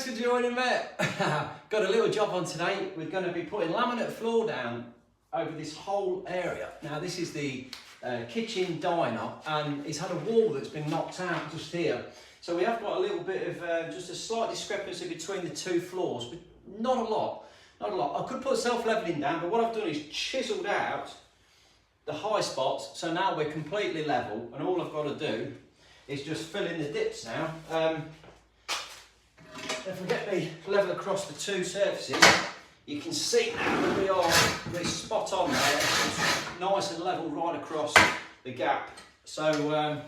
thanks for joining me. Got a little job on today. We're going to be putting laminate floor down over this whole area. Now this is the kitchen diner, and it's had a wall that's been knocked out just here. So we have got a little bit of just a slight discrepancy between the two floors, but not a lot. Not a lot. I could put self-leveling down, but what I've done is chiselled out the high spots, so now we're completely level, and all I've got to do is just fill in the dips now. If we get the level across the two surfaces, you can see now that we're spot on there. It's nice and level right across the gap. So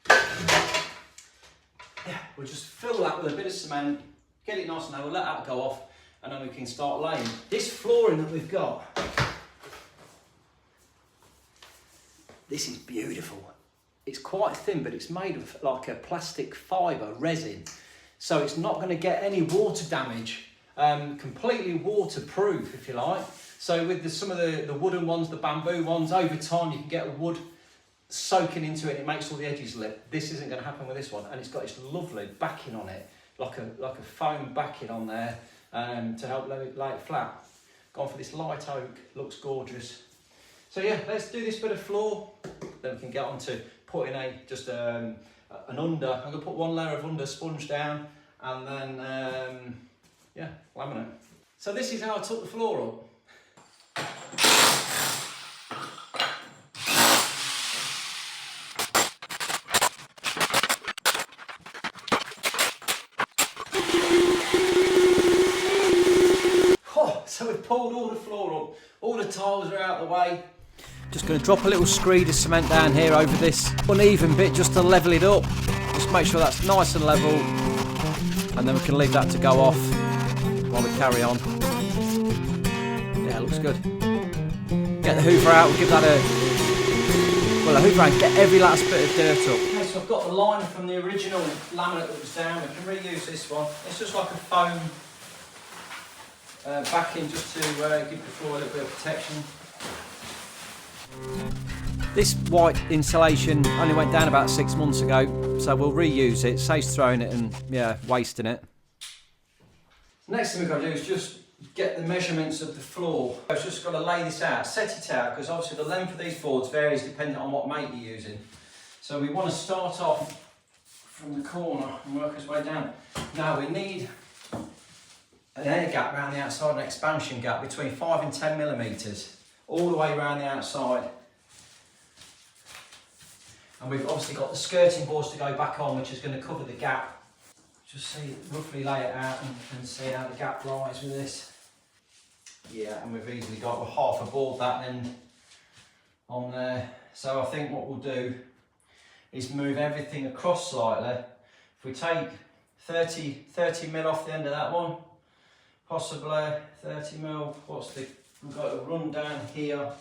yeah, we'll just fill that with a bit of cement, get it nice and level, let that go off, and then we can start laying. This flooring that we've got, this is beautiful. It's quite thin, but it's made of like a plastic fibre resin. So it's not going to get any water damage, completely waterproof if you like. So with some of the wooden ones, the bamboo ones, over time you can get wood soaking into it and it makes all the edges lip. This isn't going to happen with this one, and it's got this lovely backing on it, like a foam backing on there to help lay it flat. Gone for this light oak, looks gorgeous. So yeah, let's do this bit of floor, then we can get on to putting an under. I'm going to put one layer of under sponge down, and then yeah, laminate. So this is how I took the floor up. Oh, so we've pulled all the floor up, all the tiles are out of the way. Just going to drop a little screed of cement down here over this uneven bit just to level it up. Just make sure that's nice and level, and then we can leave that to go off while we carry on. Yeah, looks good. Get the hoover out, we'll give that a hoover out, get every last bit of dirt up. Okay, so I've got the liner from the original laminate that was down. We can reuse this one. It's just like a foam backing just to give the floor a little bit of protection. This white insulation only went down about 6 months ago, so we'll reuse it. Saves throwing it and yeah, wasting it. Next thing we've got to do is just get the measurements of the floor. I've just got to lay this out, set it out, because obviously the length of these boards varies depending on what mate you're using. So we want to start off from the corner and work our way down. Now we need an air gap around the outside, an expansion gap between 5 and 10 millimetres, all the way around the outside. And we've obviously got the skirting boards to go back on, which is going to cover the gap. Just see, roughly lay it out and see how the gap lies with this. Yeah, and we've easily got half a board that end on there. So I think what we'll do is move everything across slightly. If we take 30 mil off the end of that one, possibly 30 mil, we've got to run down here.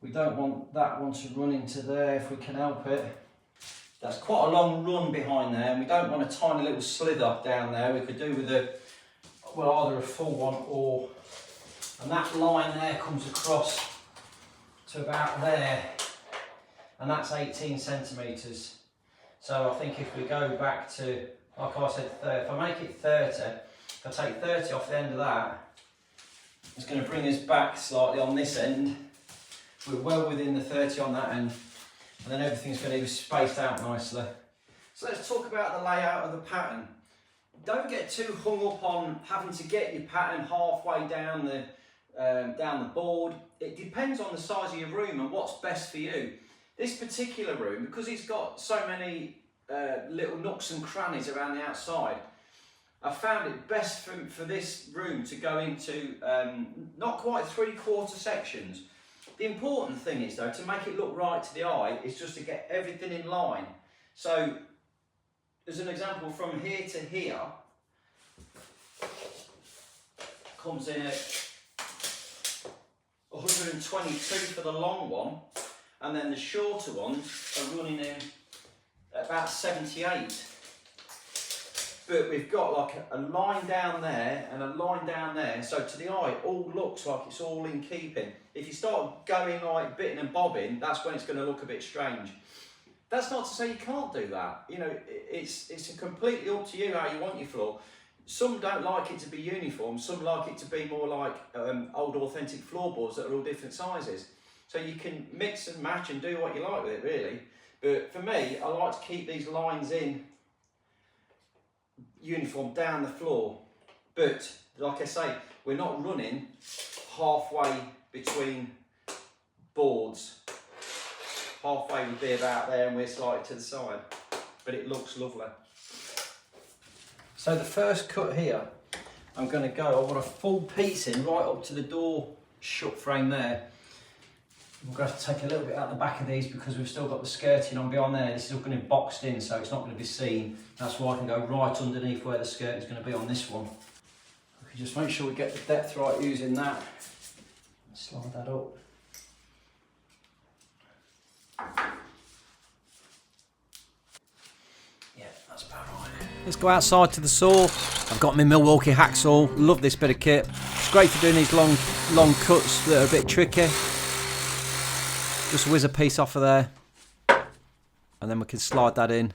We don't want that one to run into there if we can help it. That's quite a long run behind there, and we don't want a tiny little slither down there. We could do with either a full one and that line there comes across to about there, and that's 18 centimetres. So I think if we go back to, like I said, if I make it 30, if I take 30 off the end of that, it's going to bring us back slightly on this end. We're well within the 30 on that end, and then everything's going to be spaced out nicely. So let's talk about the layout of the pattern. Don't get too hung up on having to get your pattern halfway down the board. It depends on the size of your room and what's best for you. This particular room, because it's got so many little nooks and crannies around the outside, I found it best for this room to go into not quite 3/4 sections. The important thing is though, to make it look right to the eye, is just to get everything in line. So, as an example, from here to here, comes in at 122 for the long one, and then the shorter ones are running in at about 78. But we've got like a line down there and a line down there, so to the eye it all looks like it's all in keeping. If you start going like bitting and bobbing, that's when it's going to look a bit strange. That's not to say you can't do that. You know, it's completely up to you how you want your floor. Some don't like it to be uniform, some like it to be more like old authentic floorboards that are all different sizes. So you can mix and match and do what you like with it, really. But for me, I like to keep these lines in uniform down the floor. But like I say, we're not running halfway between boards. Halfway would be about there and we're slightly to the side. But it looks lovely. So the first cut here, I'm going to go, I want a full piece in right up to the door shut frame there. We're going to have to take a little bit out the back of these because we've still got the skirting on beyond there. This is all going to be boxed in, so it's not going to be seen. That's why I can go right underneath where the skirt is going to be on this one. We can just make sure we get the depth right using that. Slide that up. Yeah, that's about right. Let's go outside to the saw. I've got my Milwaukee hacksaw. Love this bit of kit. It's great for doing these long cuts that are a bit tricky. Just whiz a piece off of there, and then we can slide that in,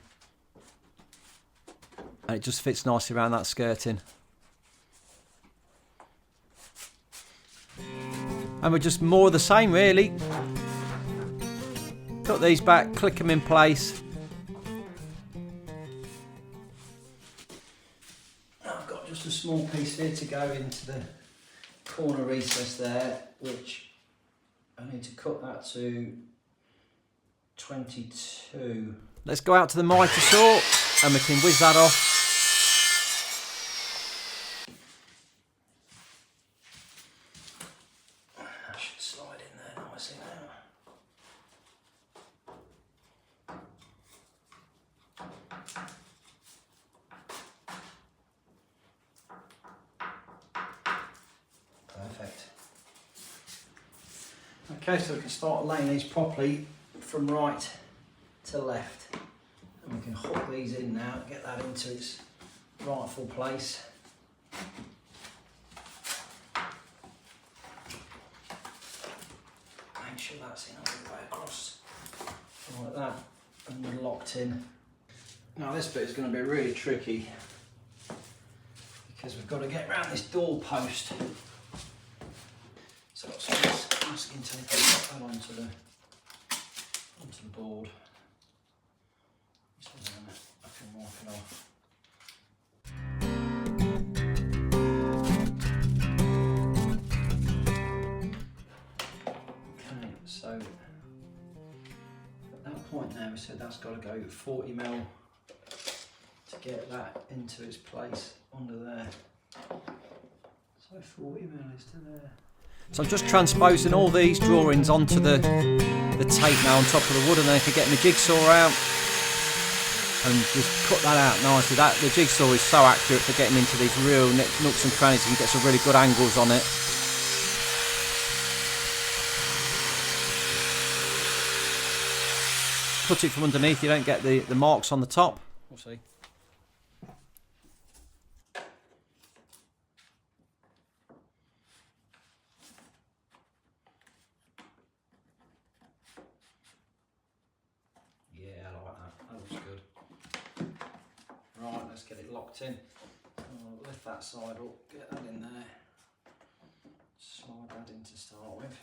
and it just fits nicely around that skirting. And we're just more of the same, really. Cut these back, click them in place. I've got just a small piece here to go into the corner recess there, which I need to cut that to 22. Let's go out to the mitre saw and we can whiz that off. That should slide in there nicely now. Perfect. Okay, so we can start laying these properly from right to left. And we can hook these in now, get that into its rightful place. Make sure that's in all the way across, like that, and locked in. Now this bit is going to be really tricky because we've got to get around this door post. So it's asking to put that onto the board. So then I can walk it off. Okay, so at that point now we said that's got to go 40mm to get that into its place under there. So 40mm is to there. So I'm just transposing all these drawings onto the tape now on top of the wood, and then I can get my jigsaw out and just cut that out nicely. The jigsaw is so accurate for getting into these real nooks and crannies. You can get some really good angles on it. Cut it from underneath, you don't get the marks on the top. We'll see. Let's get it locked in. I'll lift that side up, get that in there, slide that in to start with.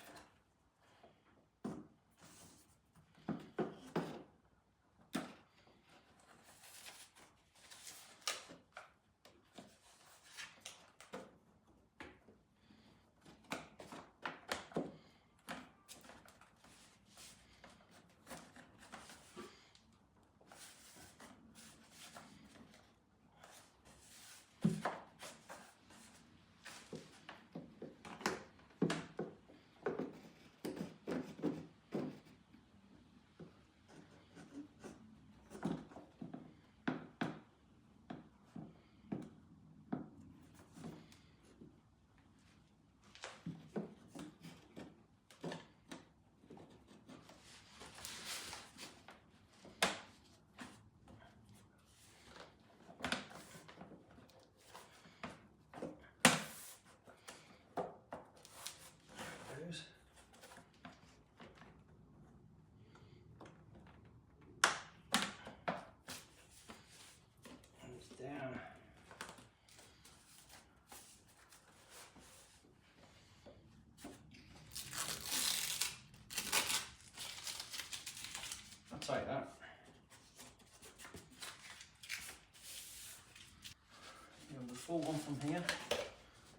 full one from here,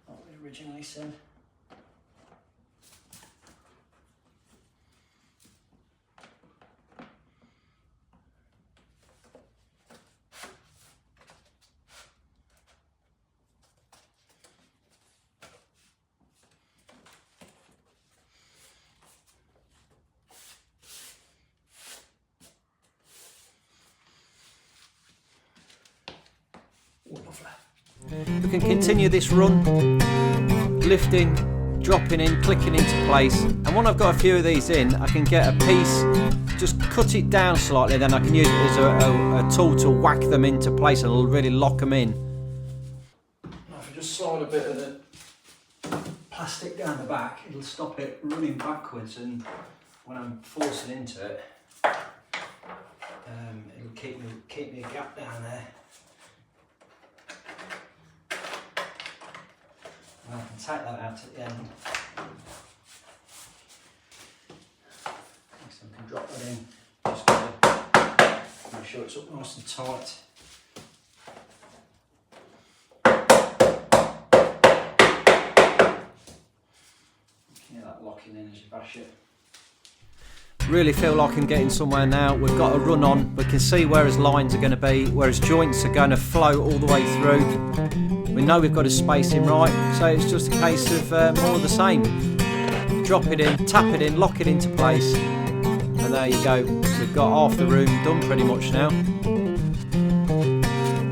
like we originally said. We can continue this run, lifting, dropping in, clicking into place, and when I've got a few of these in, I can get a piece, just cut it down slightly, then I can use it as a tool to whack them into place and really lock them in. Now if I just slide a bit of the plastic down the back, it'll stop it running backwards, and when I'm forcing into it, it'll keep me a gap down there. And I can take that out at the end. Next time I can drop that in. Just gotta make sure it's up nice and tight. You hear that locking in as you bash it. Really feel like I'm getting somewhere now. We've got a run on. We can see where his lines are going to be, where his joints are going to flow all the way through. We know we've got his spacing right, so it's just a case of more of the same. Drop it in, tap it in, lock it into place, and there you go. We've got half the room done pretty much now.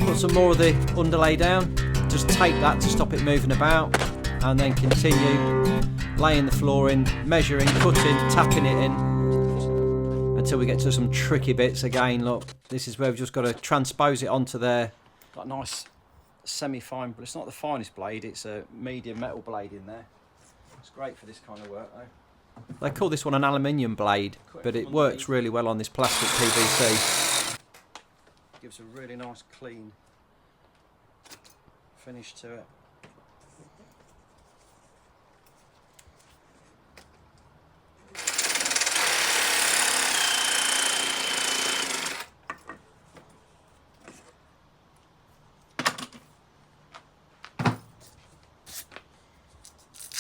Put some more of the underlay down, just tape that to stop it moving about, and then continue laying the floor in, measuring, cutting, tapping it in, until we get to some tricky bits again. Look, this is where we've just got to transpose it onto there. Got a nice semi-fine, but it's not the finest blade, it's a medium metal blade in there. It's great for this kind of work though. They call this one an aluminium blade, but it works really well on this plastic PVC. Gives a really nice clean finish to it.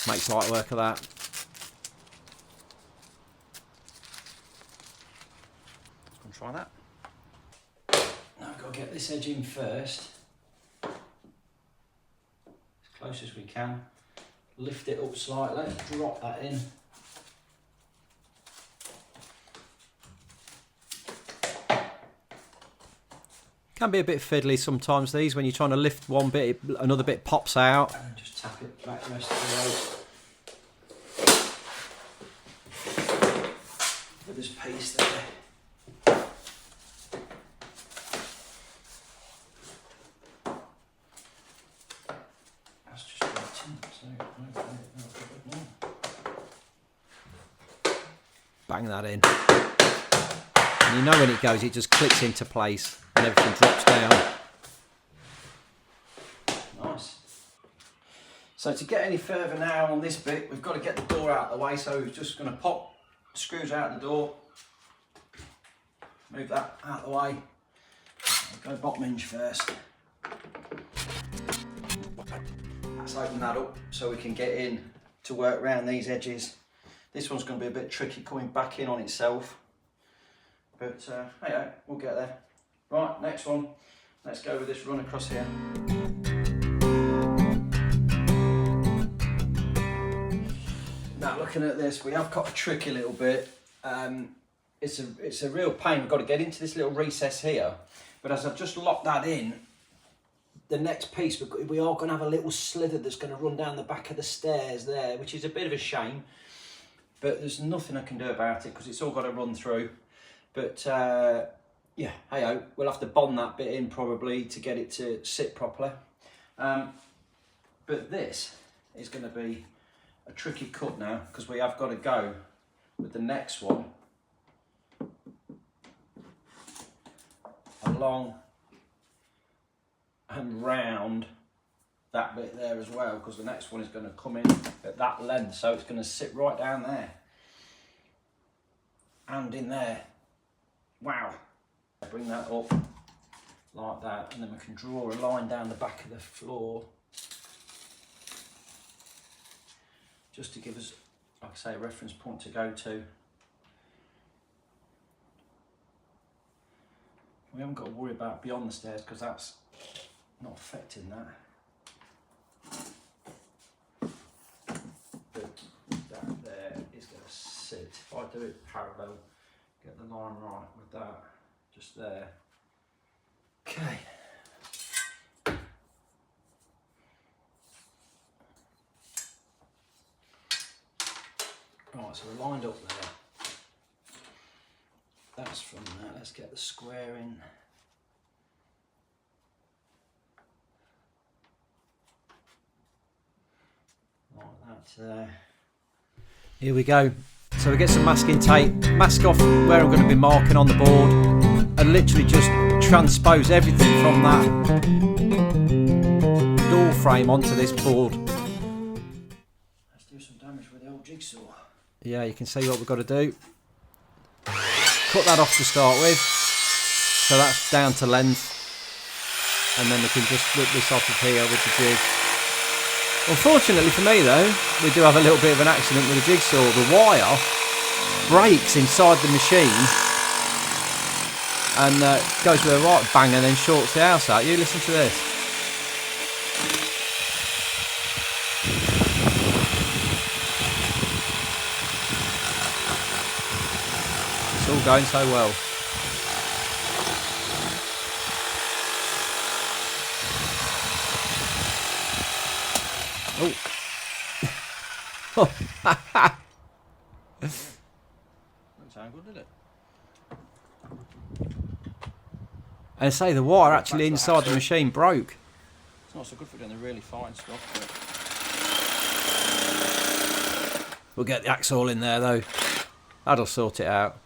Makes light work of that. Let's go and try that. Now I've got to get this edge in first, as close as we can. Lift it up slightly, drop that in. Can be a bit fiddly sometimes these, when you're trying to lift one bit, another bit pops out. And just tap it back the rest of the way. With this piece there. That's just right in, so hopefully that'll be a bit more. Bang that in. And you know when it goes, it just clicks into place and everything drops down. Nice. So to get any further now on this bit, we've got to get the door out of the way, so we're just going to pop screws out the door, move that out of the way, go bottom hinge first. Let's open that up so we can get in to work around these edges. This one's going to be a bit tricky coming back in on itself, but hey, we'll get there. Right, next one, let's go with this run across here. Now looking at this, we have got a tricky little bit. It's a real pain. We've got to get into this little recess here, but as I've just locked that in, the next piece we are going to have a little slither that's going to run down the back of the stairs there, which is a bit of a shame, but there's nothing I can do about it because it's all got to run through. But yeah, hey-ho, we'll have to bond that bit in probably to get it to sit properly. But this is going to be a tricky cut now, because we have got to go with the next one along and round that bit there as well, because the next one is going to come in at that length, so it's going to sit right down there and in there. Wow. Bring that up like that, and then we can draw a line down the back of the floor just to give us, like I say, a reference point to go to. We haven't got to worry about beyond the stairs because that's not affecting that. But that there is going to sit. If I do it parallel, get the line right with that, just there. Okay. Right, so we're lined up there. That's from that. Let's get the square in. Like that there. Here we go. So we get some masking tape, mask off where I'm going to be marking on the board, and literally just transpose everything from that door frame onto this board. Let's do some damage with the old jigsaw. Yeah, you can see what we've got to do. Cut that off to start with, so that's down to length, and then we can just flip this off of here with the jig. Unfortunately for me though, we do have a little bit of an accident with the jigsaw. The wire breaks inside the machine and goes with a right bang and then shorts the house out. You listen to this. It's all going so well. Oh. Didn't sound good, did it? And say the wire actually inside the machine broke. It's not so good for doing the really fine stuff. But we'll get the axe all in there though. That'll sort it out.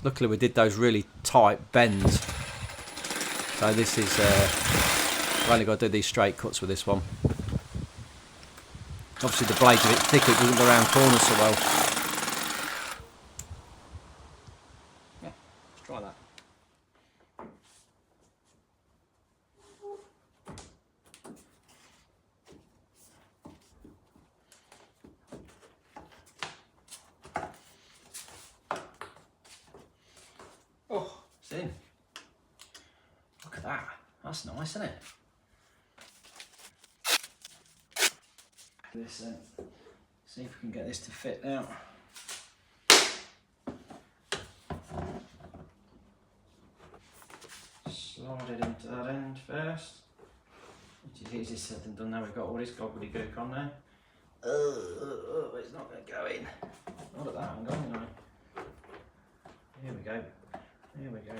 Luckily we did those really tight bends. So this is, I've only got to do these straight cuts with this one. Obviously the blade's a bit thicker, it doesn't go around corners so well. Yeah, let's try that. Oh, it's in. Look at that. That's nice, isn't it? This see if we can get this to fit now. Slide it into that end first, which is easier said than done. Now we've got all this gobbledygook on there. It's not going to go in. Not at that angle, anyway. Here we go. Here we go.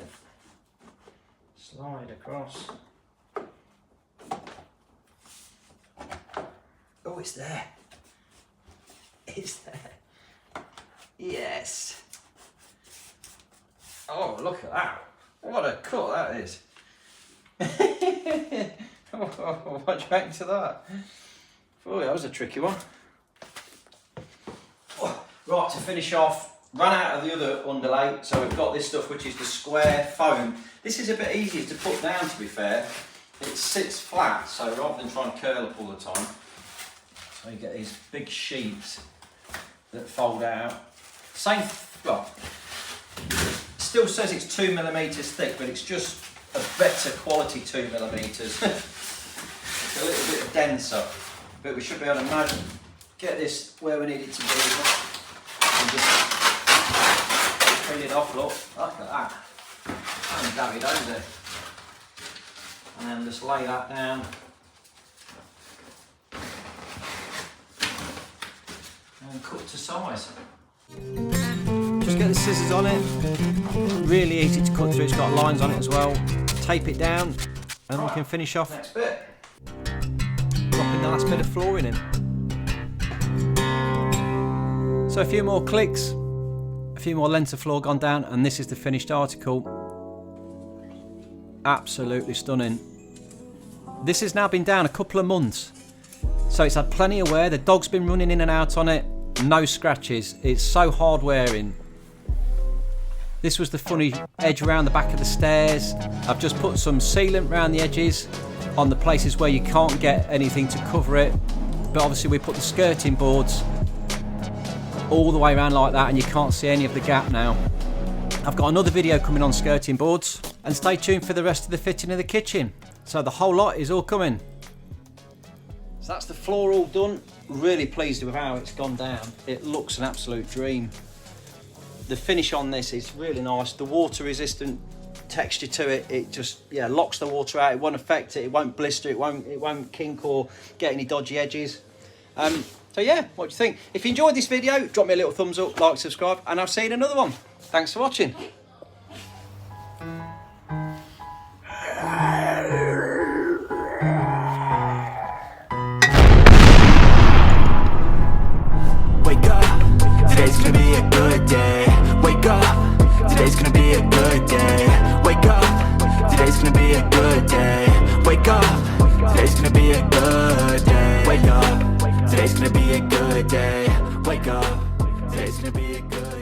Slide across. Oh, it's there. It's there. Yes. Oh, look at that. What a cut that is. What do you make to that? Oh, that was a tricky one. Oh, right, to finish off, ran out of the other underlay, so we've got this stuff which is the square foam. This is a bit easier to put down, to be fair. It sits flat, so rather than trying to curl up all the time. So you get these big sheets that fold out. Same, well, still says it's 2mm thick, but it's just a better quality 2mm. It's a little bit denser, but we should be able to get this where we need it to be and just clean it off. Look at that. And David over. And then just lay that down. And cut to size. Just get the scissors on it. Really easy to cut through. It's got lines on it as well. Tape it down, and we can finish off. Next bit. Dropping the last bit of flooring in. So a few more clicks, a few more lengths of floor gone down, and this is the finished article. Absolutely stunning. This has now been down a couple of months, so it's had plenty of wear. The dog's been running in and out on it. No scratches. It's so hard wearing. This was the funny edge around the back of the stairs. I've just put some sealant around the edges on the places where you can't get anything to cover it. But obviously we put the skirting boards all the way around like that, and you can't see any of the gap now. I've got another video coming on skirting boards, and stay tuned for the rest of the fitting of the kitchen. So the whole lot is all coming. So that's the floor all done. Really pleased with how it's gone down. It looks an absolute dream. The finish on this is really nice. The water resistant texture to it, it just locks the water out. It won't affect it, it won't blister, it won't kink or get any dodgy edges. So yeah, what do you think? If you enjoyed this video, drop me a little thumbs up, like, subscribe, and I'll see you in another one. Thanks for watching. Wake up, today's gonna be a good day. Wake up, today's gonna be a good day. Wake up, today's gonna be a good day. Wake up, today's gonna be a good day. Wake up, today's gonna be a good day. Wake up, today's gonna be a good day.